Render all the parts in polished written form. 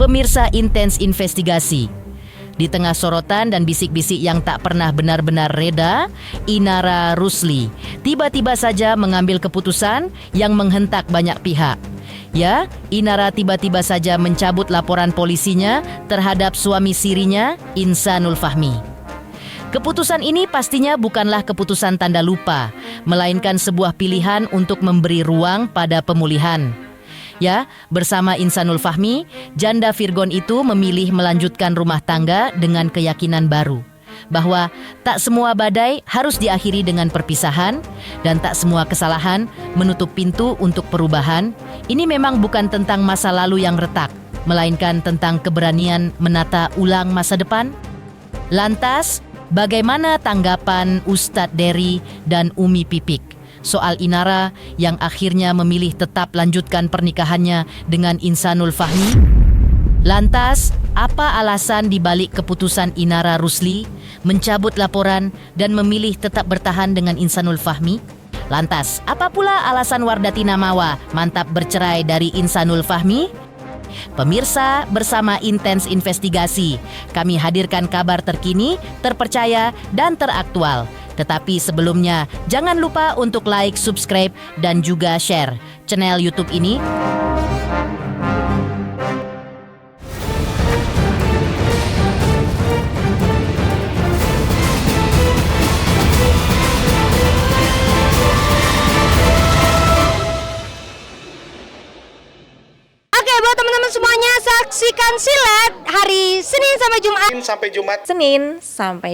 Pemirsa Intens Investigasi. Di tengah sorotan dan bisik-bisik yang tak pernah benar-benar reda, Inara Rusli tiba-tiba saja mengambil keputusan yang menghentak banyak pihak. Ya, Inara tiba-tiba saja mencabut laporan polisinya terhadap suami sirinya, Insanul Fahmi. Keputusan ini pastinya bukanlah keputusan tanda lupa, melainkan sebuah pilihan untuk memberi ruang pada pemulihan. Ya, bersama Insanul Fahmi, janda Virgon itu memilih melanjutkan rumah tangga dengan keyakinan baru bahwa tak semua badai harus diakhiri dengan perpisahan dan tak semua kesalahan menutup pintu untuk perubahan. Ini memang bukan tentang masa lalu yang retak, melainkan tentang keberanian menata ulang masa depan. Lantas, bagaimana tanggapan Ustadz Dery dan Umi Pipik soal Inara yang akhirnya memilih tetap lanjutkan pernikahannya dengan Insanul Fahmi? Lantas, apa alasan dibalik keputusan Inara Rusli mencabut laporan dan memilih tetap bertahan dengan Insanul Fahmi? Lantas, apa pula alasan Wardati Namawa mantap bercerai dari Insanul Fahmi? Pemirsa, bersama Intens Investigasi, kami hadirkan kabar terkini, terpercaya, dan teraktual. Tetapi sebelumnya, jangan lupa untuk like, subscribe, dan juga share channel YouTube ini. Oke, buat teman-teman semuanya, saksikan silat hari Senin sampai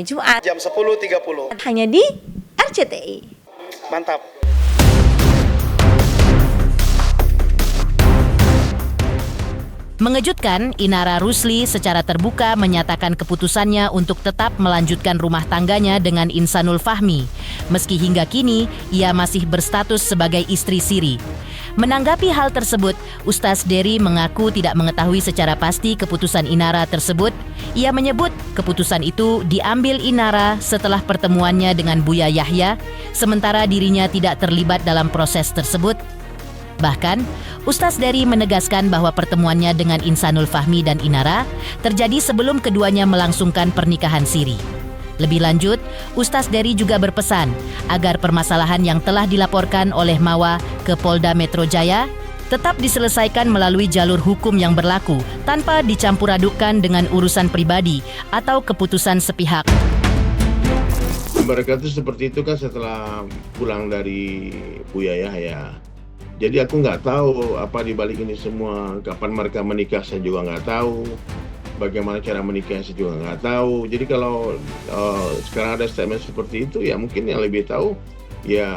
Jumat jam 10.30 hanya di RCTI. Mantap. Mengejutkan, Inara Rusli secara terbuka menyatakan keputusannya untuk tetap melanjutkan rumah tangganya dengan Insanul Fahmi, meski hingga kini ia masih berstatus sebagai istri siri. Menanggapi hal tersebut, Ustadz Dery mengaku tidak mengetahui secara pasti keputusan Inara tersebut. Ia menyebut keputusan itu diambil Inara setelah pertemuannya dengan Buya Yahya, sementara dirinya tidak terlibat dalam proses tersebut. Bahkan, Ustadz Dery menegaskan bahwa pertemuannya dengan Insanul Fahmi dan Inara terjadi sebelum keduanya melangsungkan pernikahan siri. Lebih lanjut, Ustadz Dery juga berpesan agar permasalahan yang telah dilaporkan oleh Mawa ke Polda Metro Jaya tetap diselesaikan melalui jalur hukum yang berlaku tanpa dicampur-adukkan dengan urusan pribadi atau keputusan sepihak. Mereka itu seperti itu kan setelah pulang dari Buya Yahya. Jadi aku nggak tahu apa di balik ini semua, kapan mereka menikah saya juga nggak tahu, bagaimana cara menikah saya juga nggak tahu. Jadi kalau sekarang ada statement seperti itu, ya mungkin yang lebih tahu ya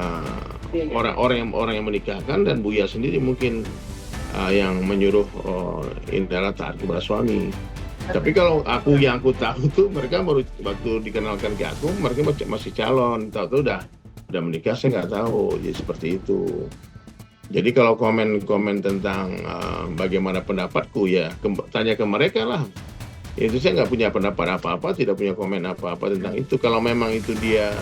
orang yang menikahkan, dan Buya sendiri mungkin yang menyuruh Inara taat kepada suami. Tapi kalau yang aku tahu tuh mereka baru waktu dikenalkan ke aku, mereka masih calon, tahu udah menikah saya nggak tahu, jadi seperti itu. Jadi kalau komen tentang bagaimana pendapatku, ya tanya ke mereka lah. Itu saya nggak punya pendapat apa-apa, tidak punya komen apa-apa tentang itu. Kalau memang itu dia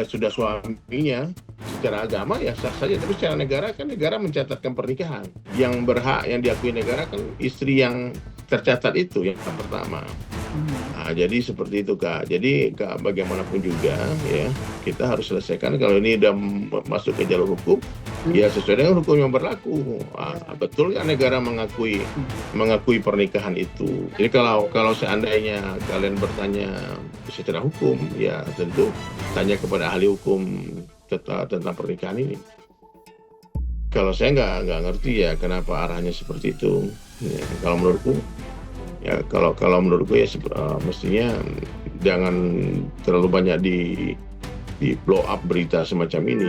sudah suaminya secara agama, ya sah saja. Tapi secara negara kan negara mencatatkan pernikahan. Yang berhak yang diakui negara kan istri yang tercatat itu yang pertama. Nah, jadi seperti itu Kak. Jadi Kak, bagaimanapun juga ya kita harus selesaikan. Kalau ini udah masuk ke jalur hukum, ya sesuai dengan hukum yang berlaku. Betul kan negara mengakui pernikahan itu. Jadi kalau seandainya kalian bertanya secara hukum, ya tentu tanya kepada ahli hukum tentang pernikahan ini. Kalau saya nggak ngerti ya kenapa arahnya seperti itu. Ya, kalau menurutku ya kalau menurutku ya mestinya jangan terlalu banyak di blow up berita semacam ini.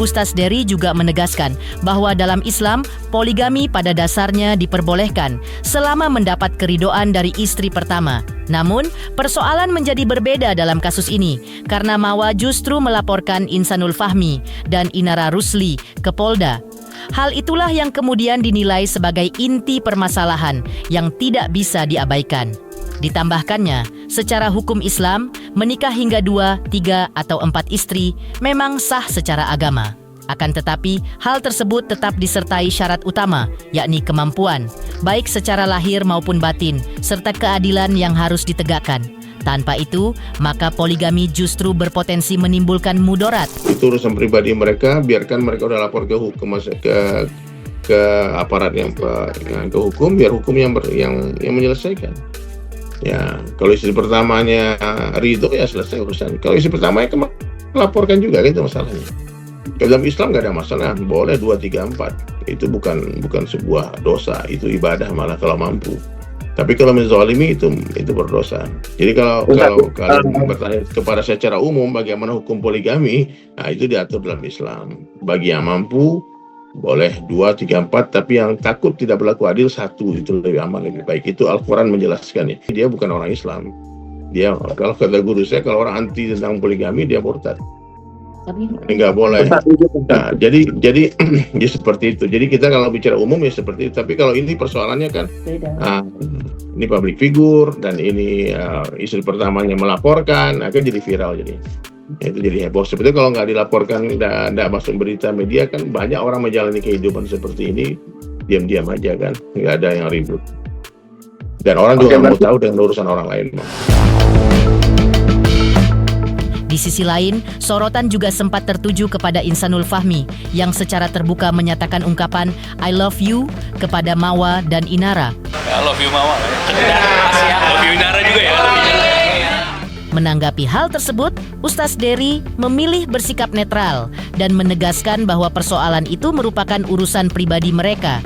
Ustadz Dery juga menegaskan bahwa dalam Islam, poligami pada dasarnya diperbolehkan selama mendapat keridhaan dari istri pertama. Namun, persoalan menjadi berbeda dalam kasus ini karena Mawa justru melaporkan Insanul Fahmi dan Inara Rusli ke Polda. Hal itulah yang kemudian dinilai sebagai inti permasalahan yang tidak bisa diabaikan. Ditambahkannya, secara hukum Islam, menikah hingga 2, 3, atau 4 istri memang sah secara agama. Akan tetapi, hal tersebut tetap disertai syarat utama, yakni kemampuan, baik secara lahir maupun batin, serta keadilan yang harus ditegakkan. Tanpa itu, maka poligami justru berpotensi menimbulkan mudarat. Itu urusan pribadi mereka, biarkan mereka udah lapor ke hukum, ke aparat yang ke hukum, biar hukum yang menyelesaikan. Ya, kalau istri pertamanya ridho ya selesai urusan. Kalau istri pertamanya laporkan juga, gitu masalahnya. Dalam Islam nggak ada masalah, boleh 2, 3, 4. Itu bukan sebuah dosa, itu ibadah malah kalau mampu. Tapi kalau menzalimi itu berdosa. Jadi kalau kalian bertanya kepada saya secara umum bagaimana hukum poligami, nah itu diatur dalam Islam. Bagi yang mampu boleh 2, 3, 4, tapi yang takut tidak berlaku adil 1, itu lebih aman, lebih baik. Itu Al-Quran menjelaskan ya. Dia bukan orang Islam. Dia, kalau kata guru saya, kalau orang anti tentang poligami dia murtad. Nggak boleh. Nah, jadi ya seperti itu. Jadi kita kalau bicara umum ya seperti itu. Tapi kalau ini persoalannya kan, ini public figure dan ini istri pertamanya melaporkan, akan jadi viral jadi. Itu jadi heboh. Sebetulnya kalau nggak dilaporkan, nggak masuk berita media kan banyak orang menjalani kehidupan seperti ini diam-diam aja kan, nggak ada yang ribut. Dan orang juga nggak mau tahu dengan urusan orang lain. Di sisi lain, sorotan juga sempat tertuju kepada Insanul Fahmi yang secara terbuka menyatakan ungkapan I love you kepada Mawa dan Inara. I love you Mawa. Love you Inara juga ya. Menanggapi hal tersebut, Ustaz Dery memilih bersikap netral dan menegaskan bahwa persoalan itu merupakan urusan pribadi mereka.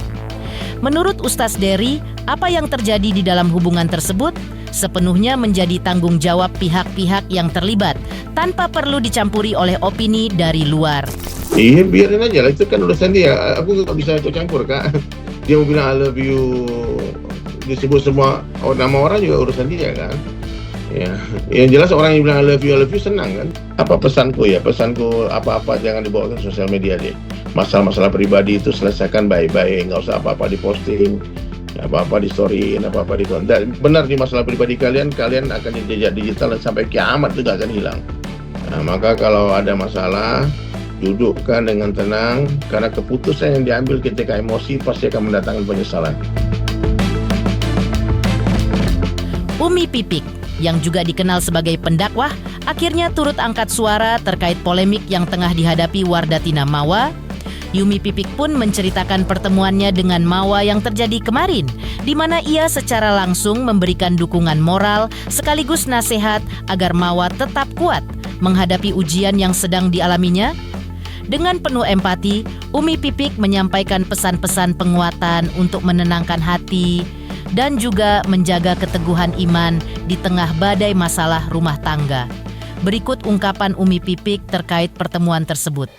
Menurut Ustaz Dery, apa yang terjadi di dalam hubungan tersebut sepenuhnya menjadi tanggung jawab pihak-pihak yang terlibat tanpa perlu dicampuri oleh opini dari luar. Iya, biarin aja lah, itu kan urusan dia. Aku nggak bisa ikut campur, Kak. Dia mau bilang I love you, disebut semua nama orang juga urusan dia kan. Ya, yang jelas orang yang bilang I love you senang kan. Apa pesanku ya? Pesanku apa-apa jangan dibawa ke sosial media deh. Masalah-masalah pribadi itu selesaikan baik-baik, nggak usah apa-apa diposting, apa-apa di storyin, apa-apa di konten. Benar di masalah pribadi kalian akan di jejak digital dan sampai kiamat itu gak akan hilang. Nah, maka kalau ada masalah, dudukkan dengan tenang, karena keputusan yang diambil ketika emosi pasti akan mendatangkan penyesalan. Umi Pipik, yang juga dikenal sebagai pendakwah, akhirnya turut angkat suara terkait polemik yang tengah dihadapi Wardatina Mawa. Umi Pipik pun menceritakan pertemuannya dengan Mawa yang terjadi kemarin, di mana ia secara langsung memberikan dukungan moral sekaligus nasihat agar Mawa tetap kuat menghadapi ujian yang sedang dialaminya. Dengan penuh empati, Umi Pipik menyampaikan pesan-pesan penguatan untuk menenangkan hati dan juga menjaga keteguhan iman di tengah badai masalah rumah tangga. Berikut ungkapan Umi Pipik terkait pertemuan tersebut.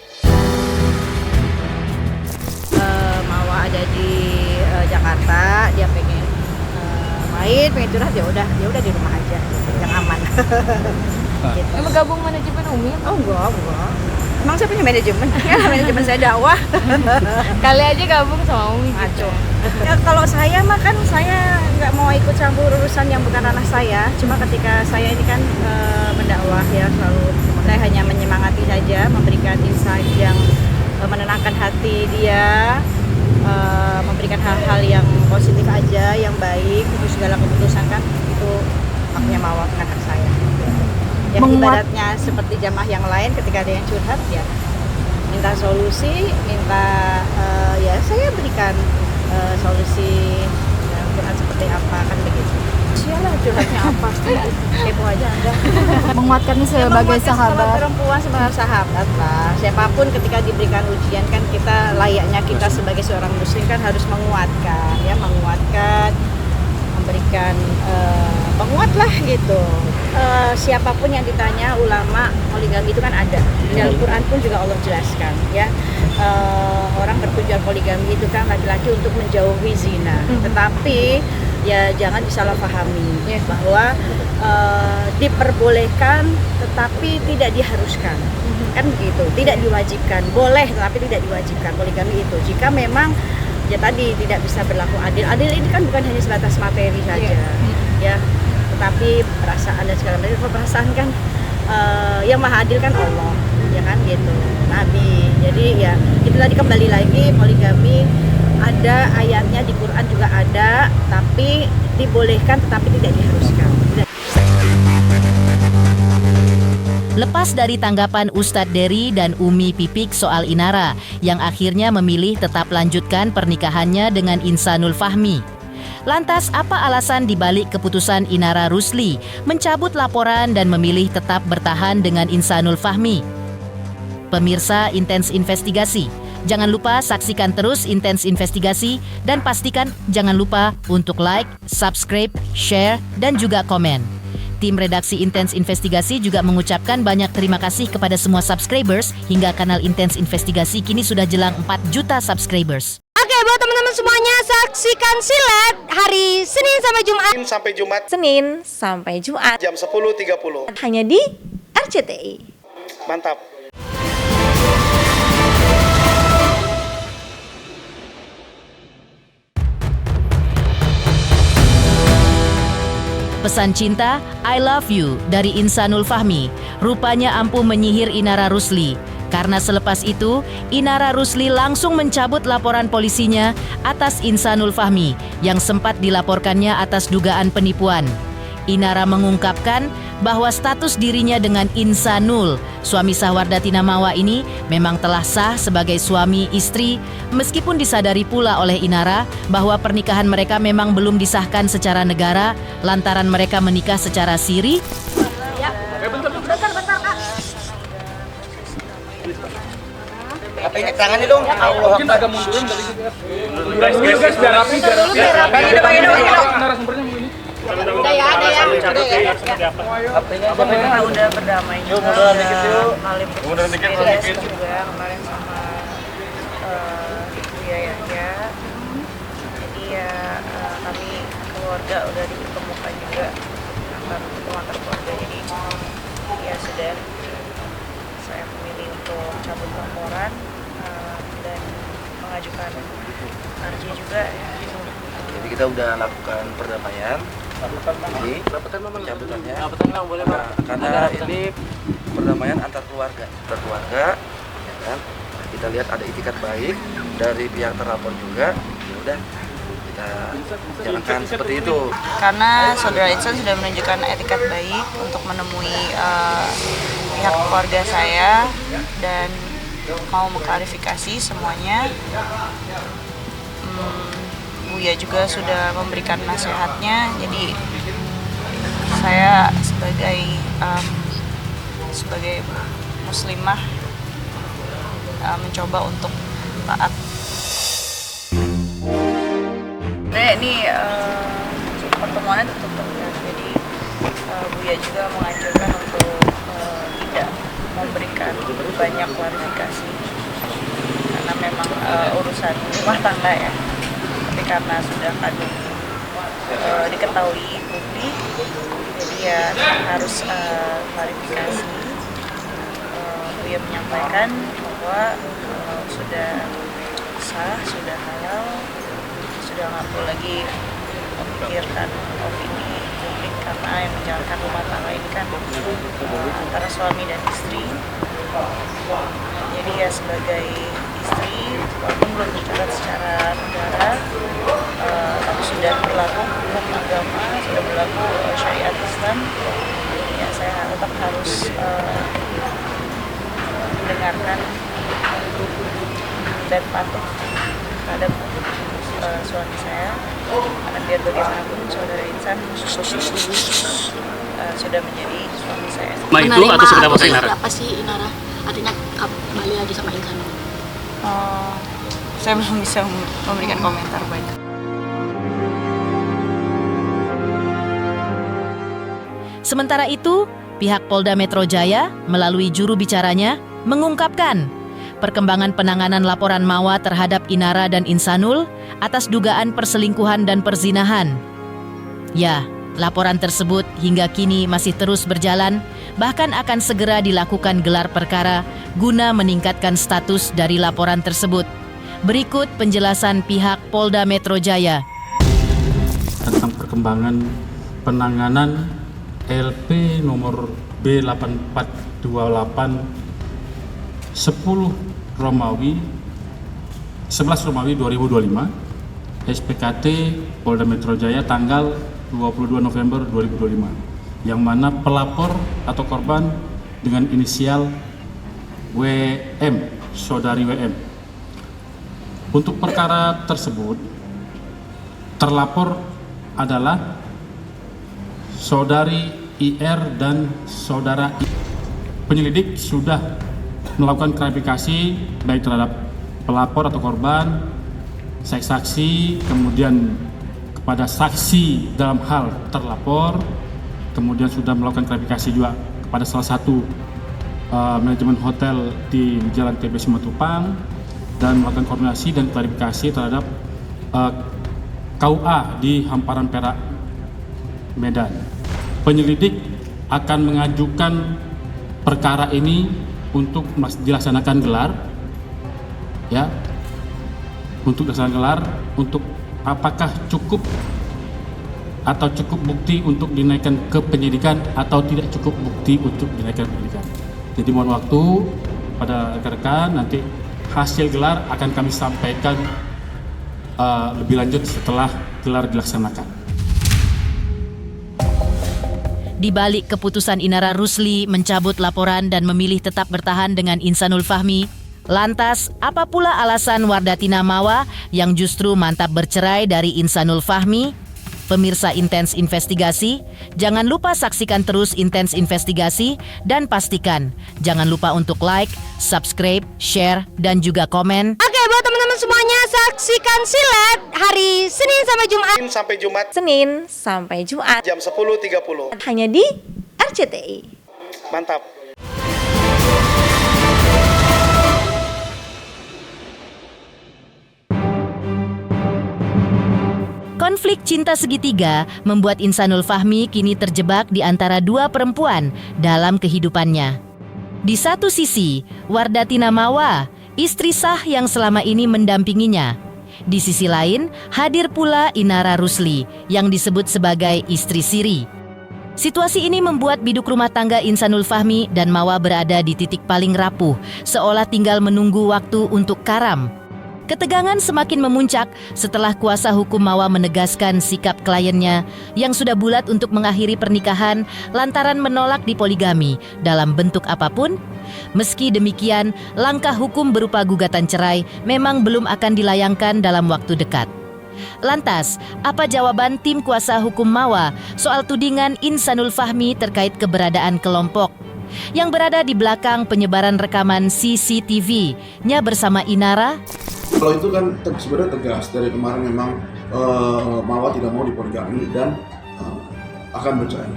Mawa ada di Jakarta, dia pengen main, pengen curhat, ya udah di rumah aja, yang aman. Gitu. Emang gabung manajemen Umi? Oh enggak. Emang saya punya manajemen? Ya manajemen saya dakwah. Kali aja gabung sama Umi gitu. Ngaco. Ya, kalau saya mah kan saya nggak mau ikut campur urusan yang bukan ranah saya. Cuma ketika saya ini kan mendakwah ya, selalu saya hanya menyemangati saja, memberikan insight yang menenangkan hati dia, memberikan hal-hal yang positif aja, yang baik. Untuk segala keputusan kan itu haknya Mawa, bukan hak saya. Yang ibaratnya seperti jamaah yang lain, ketika ada yang curhat ya minta solusi, ya saya berikan solusi ya, curhat seperti apa, kan begitu. Sialah curhatnya apa, kepo aja Anda. Menguatkannya sebagai sahabat. Perempuan sebagai sahabat lah. Siapapun ketika diberikan ujian kan kita layaknya kita sebagai seorang muslim kan harus menguatkan, memberikan penguat lah gitu. Siapapun yang ditanya ulama poligami itu kan ada di dalam Quran pun juga Allah jelaskan ya. Orang bertujuan poligami itu kan laki-laki untuk menjauhi zina, tetapi ya jangan disalahpahami bahwa diperbolehkan tetapi tidak diharuskan, kan begitu, tidak diwajibkan, boleh tetapi tidak diwajibkan poligami itu jika memang ya tadi tidak bisa berlaku adil. Adil ini kan bukan hanya sebatas materi saja, ya, tetapi perasaan dan segala macam. Perasaan kan yang maha adil kan Allah. ya kan gitu. Nabi. Jadi ya itu tadi kembali lagi poligami ada ayatnya di Quran juga ada, tapi dibolehkan tetapi tidak diharuskan. Lepas dari tanggapan Ustadz Dery dan Umi Pipik soal Inara, yang akhirnya memilih tetap lanjutkan pernikahannya dengan Insanul Fahmi. Lantas apa alasan dibalik keputusan Inara Rusli mencabut laporan dan memilih tetap bertahan dengan Insanul Fahmi? Pemirsa Intens Investigasi, jangan lupa saksikan terus Intens Investigasi dan pastikan jangan lupa untuk like, subscribe, share, dan juga komen. Tim redaksi Intens Investigasi juga mengucapkan banyak terima kasih kepada semua subscribers hingga kanal Intens Investigasi kini sudah jelang 4 juta subscribers. Oke, buat teman-teman semuanya, saksikan silet hari Senin sampai Jumat. Sampai Jumat Senin sampai Jumat jam 10.30. hanya di RCTI. Mantap. Pesan cinta, I love you dari Insanul Fahmi rupanya ampuh menyihir Inara Rusli. Karena selepas itu, Inara Rusli langsung mencabut laporan polisinya atas Insanul Fahmi yang sempat dilaporkannya atas dugaan penipuan. Inara mengungkapkan bahwa status dirinya dengan Insanul, suami sah Wardatina Mawa ini memang telah sah sebagai suami istri, meskipun disadari pula oleh Inara bahwa pernikahan mereka memang belum disahkan secara negara lantaran mereka menikah secara siri. Apa tangannya dong? Allah. Mungkin agak mundurin tadi gitu. Guys, biar rapi, biar rapi. Bagi dong. Narasumbernya mau ini. Udah ya. Pemerintah udah berdamai juga. Munduran dikit. Juga kemarin sama Buya Yahya. Jadi ya kami keluarga udah ditemukan juga antar keluarga. Jadi ya sudah saya memilih untuk cabut laporan dan mengajukan RJ juga. Jadi kita udah lakukan perdamaian. Jadi pencabutannya. Karena ini perdamaian antar keluarga, ya kan? Kita lihat ada itikat baik dari pihak terlapor juga. Ya udah kita jalankan seperti itu. Karena saudara Insan sudah menunjukkan etikat baik untuk menemui pihak keluarga saya dan mau mengklarifikasi semuanya. Buya juga sudah memberikan nasihatnya, jadi saya sebagai muslimah mencoba untuk taat. Ini pertemuannya tertutup ya, jadi Buya juga menganjurkan untuk tidak memberikan banyak klarifikasi karena memang urusan rumah tangga ya. Tapi karena sudah kadung diketahui publik, jadi ya harus klarifikasi. Dia menyampaikan bahwa sudah sah, sudah halal, sudah nggak perlu lagi memikirkan opini publik karena yang menjalankan rumah tangga ini kan antara suami dan istri. Jadi ya sebagai istri, walaupun belum dicatat secara negara, tapi sudah berlaku hukum agama, sudah berlaku syariat Islam, ya saya tetap harus mendengarkan dan patuh terhadap suami saya, karena biar bagaimanapun saudara Insan sudah menjadi suami saya. Itu atau seperti apa sih Inara? Apa sih Inara? Artinya kembali lagi sama Insan? Saya belum bisa memberikan komentar banyak. Sementara itu, pihak Polda Metro Jaya melalui juru bicaranya mengungkapkan perkembangan penanganan laporan Mawa terhadap Inara dan Insanul atas dugaan perselingkuhan dan perzinahan. Ya, laporan tersebut hingga kini masih terus berjalan, bahkan akan segera dilakukan gelar perkara guna meningkatkan status dari laporan tersebut. Berikut penjelasan pihak Polda Metro Jaya. Tentang perkembangan penanganan LP nomor B8428 11 Romawi 2025 SPKT Polda Metro Jaya tanggal 22 November 2025, yang mana pelapor atau korban dengan inisial WM, saudari WM. Untuk perkara tersebut, terlapor adalah saudari IR dan saudara I. Penyelidik sudah melakukan klarifikasi baik terhadap pelapor atau korban, saksi, kemudian kepada saksi dalam hal terlapor, kemudian sudah melakukan klarifikasi juga kepada salah satu manajemen hotel di Jalan TB Simatupang, dan melakukan koordinasi dan klarifikasi terhadap KUA di Hamparan Perak, Medan. Penyelidik akan mengajukan perkara ini untuk dilaksanakan gelar, ya, untuk dilaksanakan gelar, untuk apakah cukup bukti untuk dinaikkan ke penyidikan atau tidak cukup bukti untuk dinaikkan ke penyidikan. Jadi mohon waktu pada rekan-rekan, nanti hasil gelar akan kami sampaikan lebih lanjut setelah gelar dilaksanakan. Di balik keputusan Inara Rusli mencabut laporan dan memilih tetap bertahan dengan Insanul Fahmi, lantas apa pula alasan Wardatina Mawa yang justru mantap bercerai dari Insanul Fahmi? Pemirsa Intens Investigasi, jangan lupa saksikan terus Intens Investigasi dan pastikan jangan lupa untuk like, subscribe, share, dan juga komen. Oke, buat teman-teman semuanya, saksikan silet hari Senin sampai Jumat. Senin sampai Jumat jam 10.30 hanya di RCTI. mantap. Konflik cinta segitiga membuat Insanul Fahmi kini terjebak di antara dua perempuan dalam kehidupannya. Di satu sisi, Wardatina Mawa, istri sah yang selama ini mendampinginya. Di sisi lain, hadir pula Inara Rusli yang disebut sebagai istri siri. Situasi ini membuat biduk rumah tangga Insanul Fahmi dan Mawa berada di titik paling rapuh, seolah tinggal menunggu waktu untuk karam. Ketegangan semakin memuncak setelah kuasa hukum Mawa menegaskan sikap kliennya yang sudah bulat untuk mengakhiri pernikahan lantaran menolak dipoligami dalam bentuk apapun. Meski demikian, langkah hukum berupa gugatan cerai memang belum akan dilayangkan dalam waktu dekat. Lantas, apa jawaban tim kuasa hukum Mawa soal tudingan Insanul Fahmi terkait keberadaan kelompok yang berada di belakang penyebaran rekaman CCTV-nya bersama Inara? Kalau itu kan sebenarnya tegas dari kemarin, memang Mawa tidak mau dipoligami dan akan bercerai.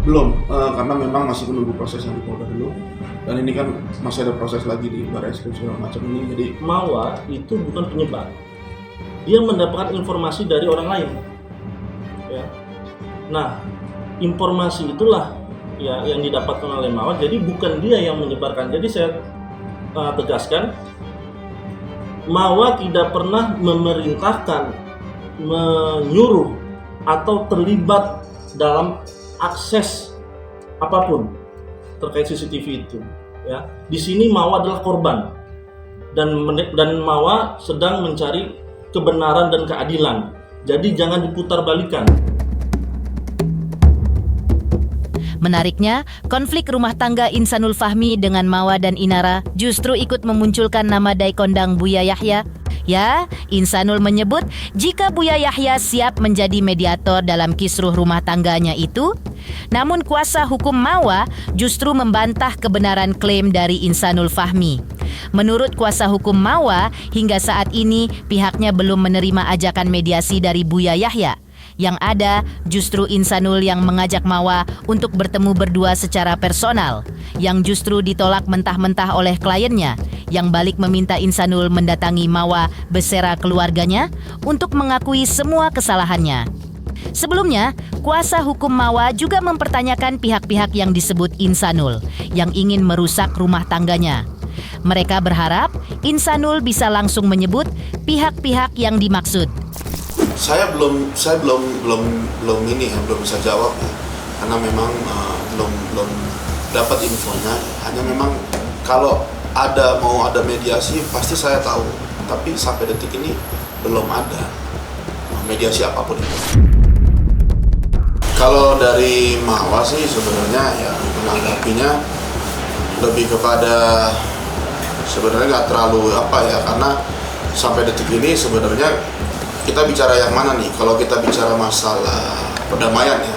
Belum, karena memang masih menunggu proses yang di Polda dulu, dan ini kan masih ada proses lagi di Barreskrim segala macam ini. Jadi Mawa itu bukan penyebar, dia mendapatkan informasi dari orang lain. Ya. Nah, informasi itulah ya yang didapatkan oleh Mawa. Jadi bukan dia yang menyebarkan. Jadi saya tegaskan, Mawa tidak pernah memerintahkan, menyuruh, atau terlibat dalam akses apapun terkait CCTV itu. Ya, di sini Mawa adalah korban dan Mawa sedang mencari kebenaran dan keadilan. Jadi jangan diputar balikan. Menariknya, konflik rumah tangga Insanul Fahmi dengan Mawa dan Inara justru ikut memunculkan nama daikondang Buya Yahya. Ya, Insanul menyebut jika Buya Yahya siap menjadi mediator dalam kisruh rumah tangganya itu. Namun kuasa hukum Mawa justru membantah kebenaran klaim dari Insanul Fahmi. Menurut kuasa hukum Mawa, hingga saat ini pihaknya belum menerima ajakan mediasi dari Buya Yahya. Yang ada justru Insanul yang mengajak Mawa untuk bertemu berdua secara personal, yang justru ditolak mentah-mentah oleh kliennya, yang balik meminta Insanul mendatangi Mawa beserta keluarganya untuk mengakui semua kesalahannya. Sebelumnya, kuasa hukum Mawa juga mempertanyakan pihak-pihak yang disebut Insanul yang ingin merusak rumah tangganya. Mereka berharap Insanul bisa langsung menyebut pihak-pihak yang dimaksud. Saya belum bisa jawab ya, karena memang belum dapat infonya. Hanya memang Kalau mau ada mediasi pasti saya tahu, tapi sampai detik ini belum ada mediasi apapun itu. Kalau dari Mawa sih sebenarnya ya menanggapinya lebih kepada sebenarnya nggak terlalu karena sampai detik ini sebenarnya kita bicara yang mana nih? Kalau kita bicara masalah perdamaian ya,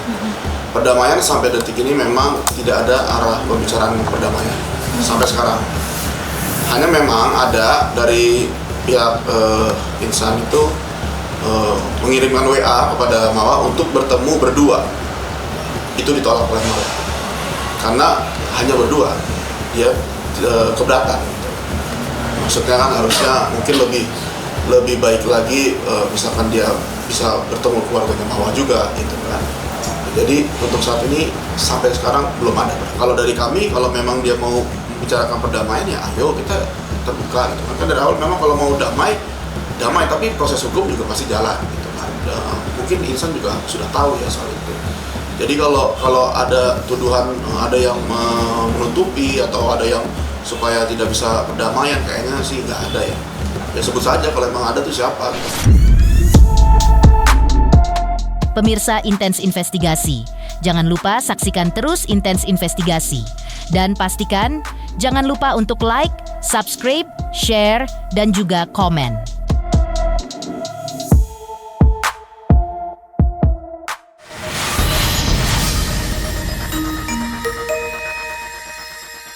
perdamaian sampai detik ini memang tidak ada arah pembicaraan perdamaian sampai sekarang. Hanya memang ada dari pihak insan itu mengirimkan WA kepada Mawa untuk bertemu berdua. Itu ditolak oleh Mawa karena hanya berdua, dia keberatan. Maksudnya kan harusnya mungkin lebih baik lagi misalkan dia bisa bertemu keluarganya Mawa juga gitu kan. Jadi untuk saat ini sampai sekarang belum ada. Kalau dari kami, kalau memang dia mau membicarakan perdamaian ya ayo kita terbuka gitu kan. Dari awal memang kalau mau damai, tapi proses hukum juga pasti jalan gitu kan. Mungkin insan juga sudah tahu ya soal itu. Jadi kalau ada tuduhan ada yang menutupi atau ada yang supaya tidak bisa perdamaian, kayaknya sih nggak ada ya. Ya sebut saja kalau emang ada tuh siapa. Pemirsa Intens Investigasi, jangan lupa saksikan terus Intens Investigasi. Dan pastikan jangan lupa untuk like, subscribe, share, dan juga komen.